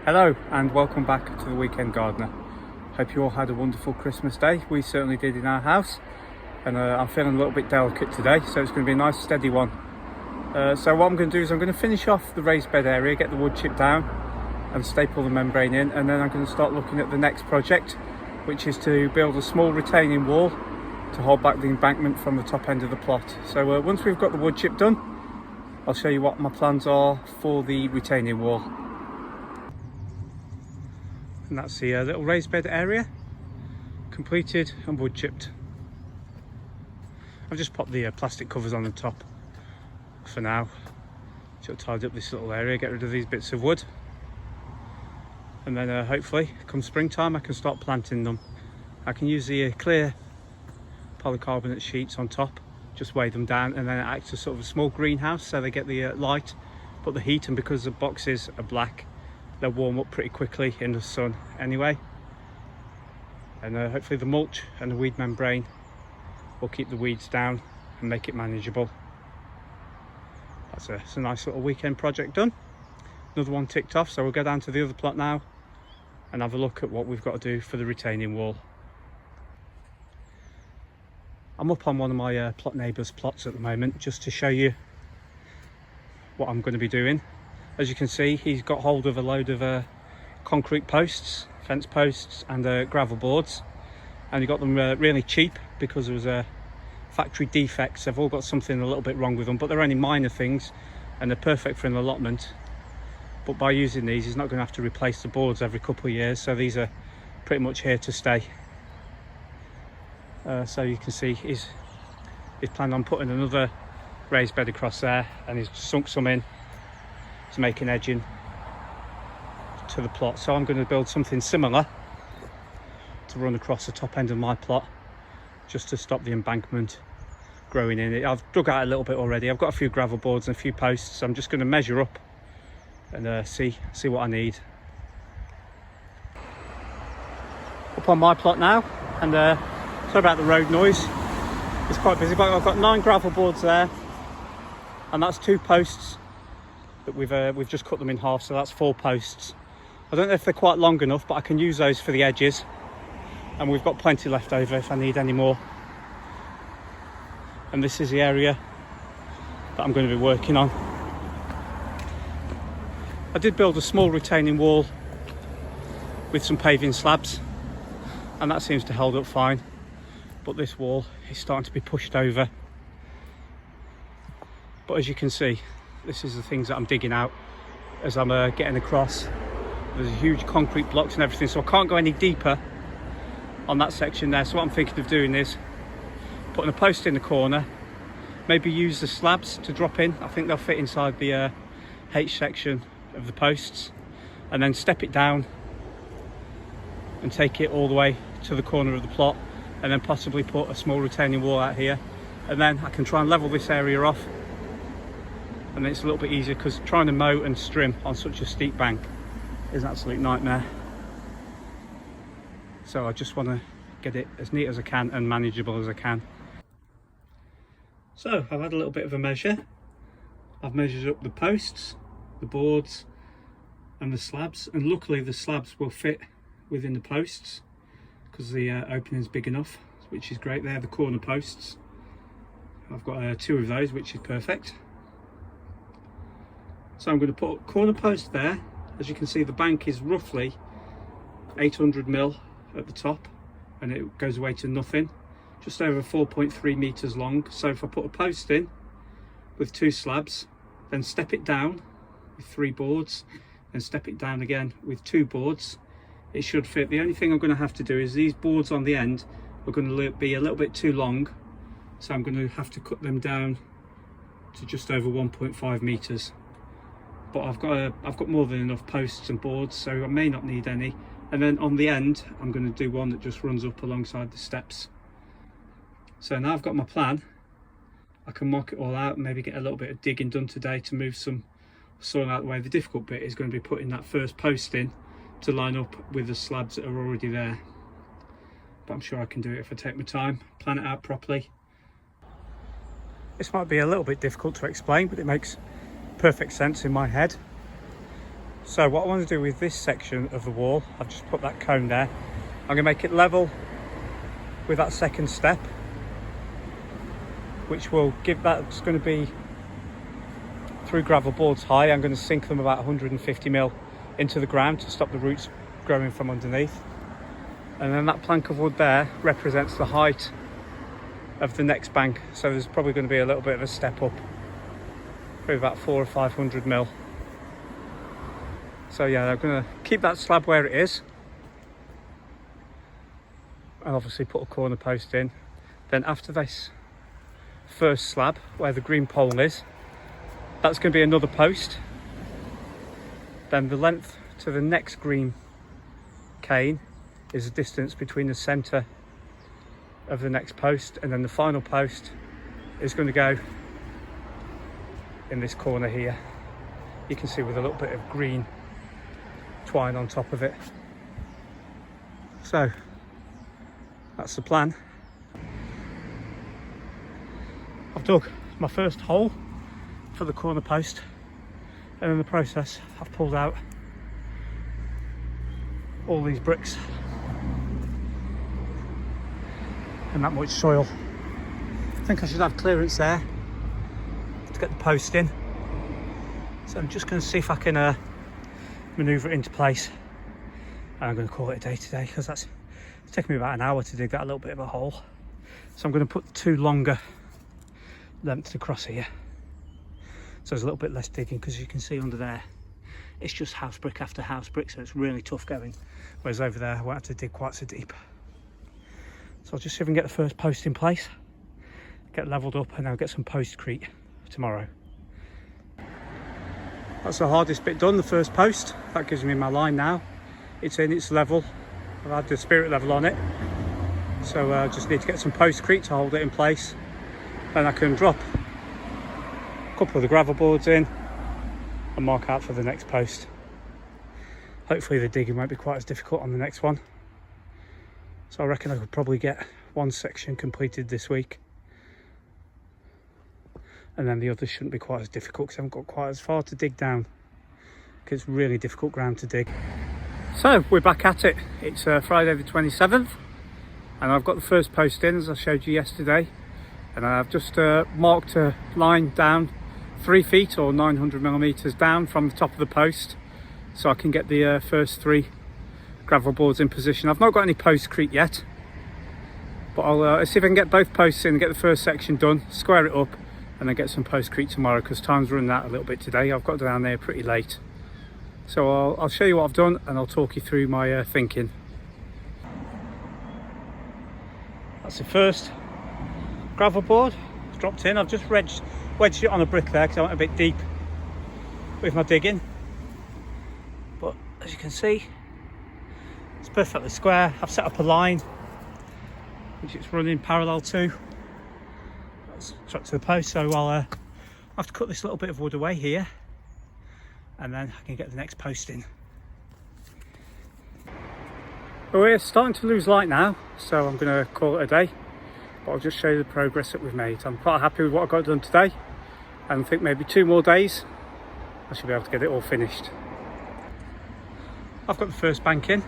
Hello and welcome back to the Weekend Gardener. Hope you all had a wonderful Christmas day. We certainly did in our house, and I'm feeling a little bit delicate today, so it's going to be a nice steady one. So what I'm going to do is I'm going to finish off the raised bed area, get the wood chipped down and staple the membrane in, and then I'm going to start looking at the next project, which is to build a small retaining wall to hold back the embankment from the top end of the plot. So once we've got the wood chip done, I'll show you what my plans are for the retaining wall. And that's the little raised bed area, completed and wood chipped. I've just popped the plastic covers on the top for now. So tidy up this little area, get rid of these bits of wood, and then hopefully come springtime I can start planting them. I can use the clear polycarbonate sheets on top, just weigh them down, and then it acts as sort of a small greenhouse, so they get the light but the heat, and because the boxes are black they'll warm up pretty quickly in the sun anyway. And hopefully the mulch and the weed membrane will keep the weeds down and make it manageable. That's a nice little weekend project done. Another one ticked off, so we'll go down to the other plot now and have a look at what we've got to do for the retaining wall. I'm up on one of my plot neighbours' plots at the moment, just to show you what I'm going to be doing. As you can see, he's got hold of a load of concrete posts, fence posts and gravel boards, and he got them really cheap because there was factory defects. They've all got something a little bit wrong with them, but they're only minor things and they're perfect for an allotment. But by using these, he's not going to have to replace the boards every couple of years, so these are pretty much here to stay. So you can see he's planning on putting another raised bed across there, and he's sunk some in to make an edging to the plot. So I'm going to build something similar to run across the top end of my plot, just to stop the embankment growing in it. I've dug out a little bit already. I've got a few gravel boards and a few posts, so I'm just going to measure up and see what I need. Up on my plot now, and sorry about the road noise, it's quite busy, but I've got 9 gravel boards there, and that's 2 posts that we've just cut them in half, so that's 4 posts. I don't know if they're quite long enough, but I can use those for the edges, and we've got plenty left over if I need any more. And this is the area that I'm going to be working on. I did build a small retaining wall with some paving slabs, and that seems to hold up fine, but this wall is starting to be pushed over. But as you can see, this is the things that I'm digging out as I'm getting across. There's huge concrete blocks and everything, so I can't go any deeper on that section there. So what I'm thinking of doing is putting a post in the corner, maybe use the slabs to drop in. I think they'll fit inside the H section of the posts, and then step it down and take it all the way to the corner of the plot, and then possibly put a small retaining wall out here, and then I can try and level this area off. And it's a little bit easier, because trying to mow and strim on such a steep bank is an absolute nightmare. So I just want to get it as neat as I can and manageable as I can. So I've had a little bit of a measure. I've measured up the posts, the boards and the slabs, and luckily the slabs will fit within the posts because the opening is big enough, which is great. They're the corner posts. I've got 2 of those, which is perfect. So I'm going to put a corner post there. As you can see, the bank is roughly 800mm at the top, and it goes away to nothing, just over 4.3 meters long. So if I put a post in with 2 slabs, then step it down with 3 boards, and step it down again with 2 boards, it should fit. The only thing I'm going to have to do is these boards on the end are going to be a little bit too long, so I'm going to have to cut them down to just over 1.5 meters. But I've got more than enough posts and boards, so I may not need any. And then on the end I'm going to do one that just runs up alongside the steps. So now I've got my plan. I can mark it all out and maybe get a little bit of digging done today to move some soil out of the way. The difficult bit is going to be putting that first post in to line up with the slabs that are already there, but I'm sure I can do it if I take my time, plan it out properly. This might be a little bit difficult to explain, but it makes perfect sense in my head. So what I want to do with this section of the wall, I've just put that cone there. I'm going to make it level with that second step, which will give, that's going to be 3 gravel boards high. I'm going to sink them about 150 mil into the ground to stop the roots growing from underneath. And then that plank of wood there represents the height of the next bank. So there's probably going to be a little bit of a step up, probably about 400 or 500 mil. So yeah, I'm going to keep that slab where it is. And obviously put a corner post in. Then after this first slab, where the green pole is, that's going to be another post. Then the length to the next green cane is the distance between the centre of the next post, and then the final post is going to go in this corner here. You can see with a little bit of green twine on top of it. So that's the plan. I've dug my first hole for the corner post, and in the process I've pulled out all these bricks and that much soil. I think I should have clearance there to get the post in, so I'm just going to see if I can manoeuvre it into place, and I'm going to call it a day today, because it's taken me about an hour to dig that little bit of a hole. So I'm going to put the 2 longer lengths across here, so there's a little bit less digging, because you can see under there it's just house brick after house brick, so it's really tough going, whereas over there I won't have to dig quite so deep. So I'll just see if I can get the first post in place, get levelled up, and I'll get some postcrete tomorrow. That's the hardest bit done, the first post. That gives me my line now. It's in, it's level. I've had the spirit level on it, so I just need to get some postcrete to hold it in place. Then I can drop a couple of the gravel boards in and mark out for the next post. Hopefully the digging won't be quite as difficult on the next one. So I reckon I could probably get one section completed this week, and then the others shouldn't be quite as difficult, because I haven't got quite as far to dig down, because it's really difficult ground to dig. So we're back at it. It's Friday the 27th, and I've got the first post in, as I showed you yesterday, and I've just marked a line down 3 feet or 900 millimeters down from the top of the post, so I can get the first 3 gravel boards in position. I've not got any postcrete yet, but I'll see if I can get both posts in and get the first section done, square it up, and then get some postcrete tomorrow, because time's running out a little bit today. I've got down there pretty late, so I'll show you what I've done, and I'll talk you through my thinking. That's the first gravel board dropped in. I've just wedged it on a brick there because I went a bit deep with my digging, but as you can see it's perfectly square. I've set up a line which it's running parallel to. That's stuck to the post, so I'll have to cut this little bit of wood away here, and then I can get the next post in. But we're starting to lose light now, so I'm going to call it a day, but I'll just show you the progress that we've made. I'm quite happy with what I got done today, and I think maybe 2 more days I should be able to get it all finished. I've got the first bank in.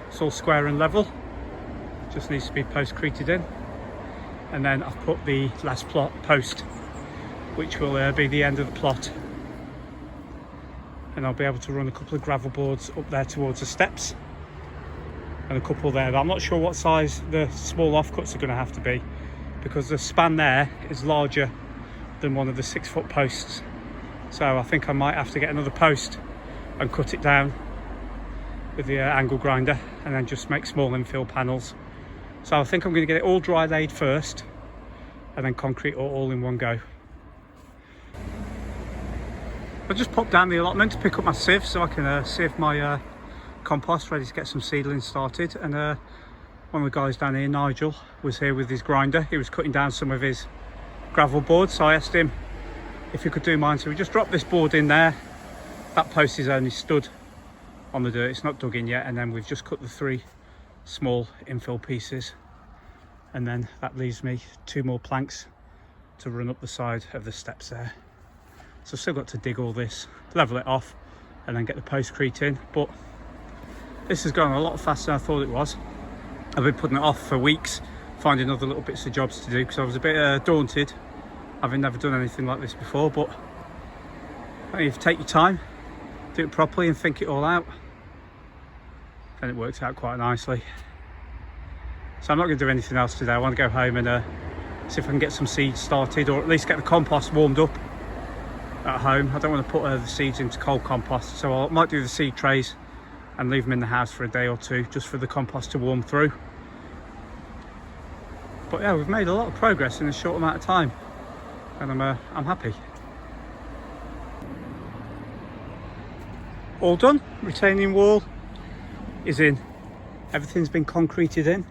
It's all square and level, just needs to be postcreted in, and then I've put the last post, which will be the end of the plot, and I'll be able to run a couple of gravel boards up there towards the steps, and a couple there. But I'm not sure what size the small offcuts are going to have to be, because the span there is larger than one of the 6-foot posts, so I think I might have to get another post and cut it down with the angle grinder, and then just make small infill panels. So I think I'm going to get it all dry laid first, and then concrete all in one go. I just popped down the allotment to pick up my sieve, so I can sieve my compost, ready to get some seedlings started. And one of the guys down here, Nigel, was here with his grinder. He was cutting down some of his gravel boards, so I asked him if he could do mine. So we just dropped this board in there. That post is only stood on the dirt, it's not dug in yet, and then we've just cut the 3 small infill pieces, and then that leaves me 2 more planks to run up the side of the steps there. So I've still got to dig all this, level it off, and then get the postcrete in. But this has gone a lot faster than I thought it was. I've been putting it off for weeks, finding other little bits of jobs to do, because I was a bit daunted, having never done anything like this before. But if you take your time, do it properly and think it all out, then it works out quite nicely. So I'm not going to do anything else today. I want to go home and see if I can get some seeds started, or at least get the compost warmed up at home. I don't want to put the seeds into cold compost, so I might do the seed trays and leave them in the house for a day or two, just for the compost to warm through. But yeah, we've made a lot of progress in a short amount of time, and I'm happy. All done. Retaining wall is in. Everything's been concreted in.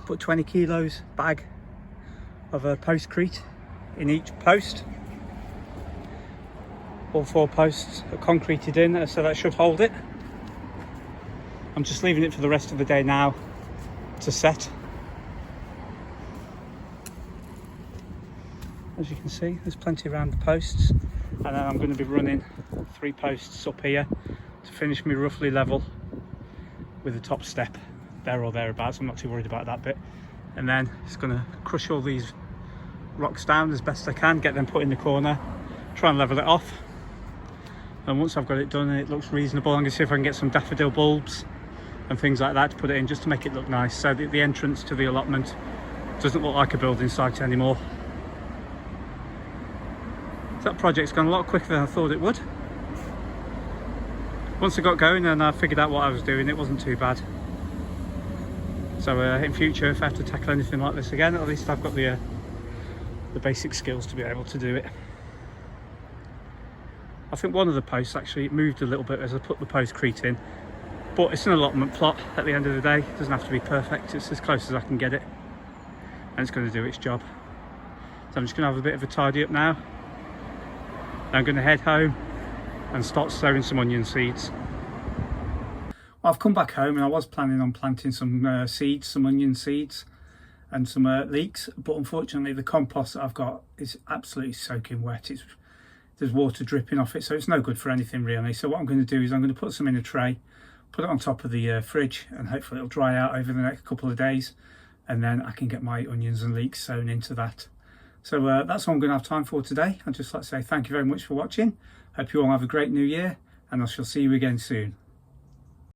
Put 20 kilos bag of postcrete in each post. All 4 posts are concreted in, so that should hold it. I'm just leaving it for the rest of the day now to set. As you can see, there's plenty around the posts, and then I'm going to be running 3 posts up here to finish me roughly level with the top step there or thereabouts. I'm not too worried about that bit. And then it's going to crush all these rocks down as best I can, get them put in the corner, try and level it off. And once I've got it done and it looks reasonable, I'm going to see if I can get some daffodil bulbs and things like that to put it in, just to make it look nice, so that the entrance to the allotment doesn't look like a building site anymore. That project's gone a lot quicker than I thought it would. Once I got going and I figured out what I was doing, it wasn't too bad. So in future, if I have to tackle anything like this again, at least I've got the basic skills to be able to do it. I think one of the posts actually moved a little bit as I put the postcrete in, but it's an allotment plot at the end of the day. It doesn't have to be perfect, it's as close as I can get it, and it's going to do its job. So I'm just going to have a bit of a tidy up now. I'm going to head home and start sowing some onion seeds. Well, I've come back home and I was planning on planting some seeds, some onion seeds and some leeks, but unfortunately the compost that I've got is absolutely soaking wet. There's water dripping off it, so it's no good for anything really. So what I'm going to do is I'm going to put some in a tray, put it on top of the fridge, and hopefully it'll dry out over the next couple of days, and then I can get my onions and leeks sown into that. So that's all I'm going to have time for today. I'd just like to say thank you very much for watching. Hope you all have a great new year, and I shall see you again soon.